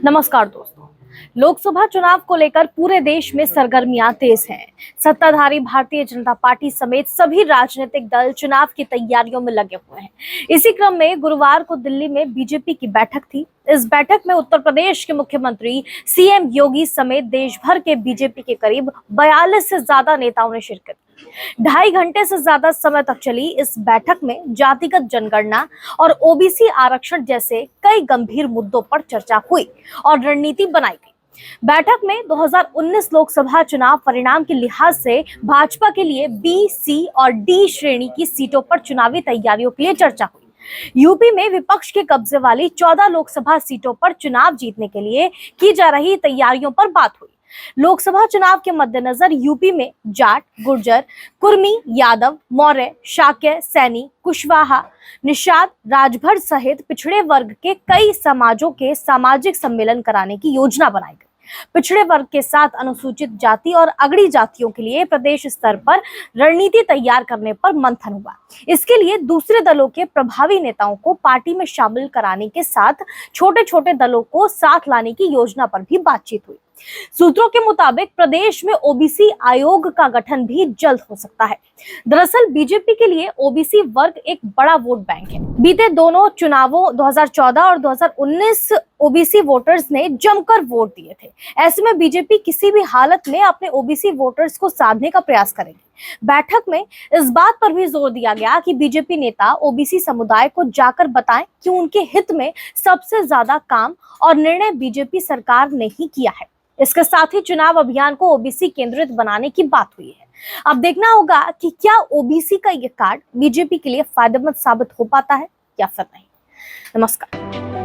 नमस्कार दोस्तों। लोकसभा चुनाव को लेकर पूरे देश में सरगर्मियां तेज हैं। सत्ताधारी भारतीय जनता पार्टी समेत सभी राजनीतिक दल चुनाव की तैयारियों में लगे हुए हैं। इसी क्रम में गुरुवार को दिल्ली में बीजेपी की बैठक थी। इस बैठक में उत्तर प्रदेश के मुख्यमंत्री सीएम योगी समेत देश भर के बीजेपी के करीब 42 से ज्यादा नेताओं ने शिरकत की। 2.5 घंटे से ज्यादा समय तक चली इस बैठक में जातिगत जनगणना और ओबीसी आरक्षण जैसे कई गंभीर मुद्दों पर चर्चा हुई और रणनीति बनाई गई। बैठक में 2019 लोकसभा चुनाव परिणाम के लिहाज से भाजपा के लिए बी, सी और डी श्रेणी की सीटों पर चुनावी तैयारियों के लिए चर्चा हुई। यूपी में विपक्ष के कब्जे वाली 14 लोकसभा सीटों पर चुनाव जीतने के लिए की जा रही तैयारियों पर बात हुई। लोकसभा चुनाव के मद्देनजर यूपी में जाट, गुर्जर, कुर्मी, यादव, मौर्य, शाक्य, सैनी, कुशवाहा, निषाद, राजभर सहित पिछड़े वर्ग के कई समाजों के सामाजिक सम्मेलन कराने की योजना बनाई गई। पिछड़े वर्ग के साथ अनुसूचित जाति और अगड़ी जातियों के लिए प्रदेश स्तर पर रणनीति तैयार करने पर मंथन हुआ। इसके लिए दूसरे दलों के प्रभावी नेताओं को पार्टी में शामिल कराने के साथ छोटे छोटे दलों को साथ लाने की योजना पर भी बातचीत हुई। सूत्रों के मुताबिक प्रदेश में ओबीसी आयोग का गठन भी जल्द हो सकता है। दरअसल बीजेपी के लिए ओबीसी वर्ग एक बड़ा वोट बैंक है। बीते दोनों चुनावों 2014 और 2019 ओबीसी वोटर्स ने जमकर वोट दिए थे। ऐसे में बीजेपी किसी भी हालत में अपने ओबीसी वोटर्स को साधने का प्रयास करेगी। बैठक में इस बात पर भी जोर दिया गया कि बीजेपी नेता ओबीसी समुदाय को जाकर बताएं कि उनके हित में सबसे ज्यादा काम और निर्णय बीजेपी सरकार ने ही किया है। इसके साथ ही चुनाव अभियान को ओबीसी केंद्रित बनाने की बात हुई है। अब देखना होगा कि क्या ओबीसी का ये कार्ड बीजेपी के लिए फायदेमंद साबित हो पाता है या फिर नहीं। नमस्कार।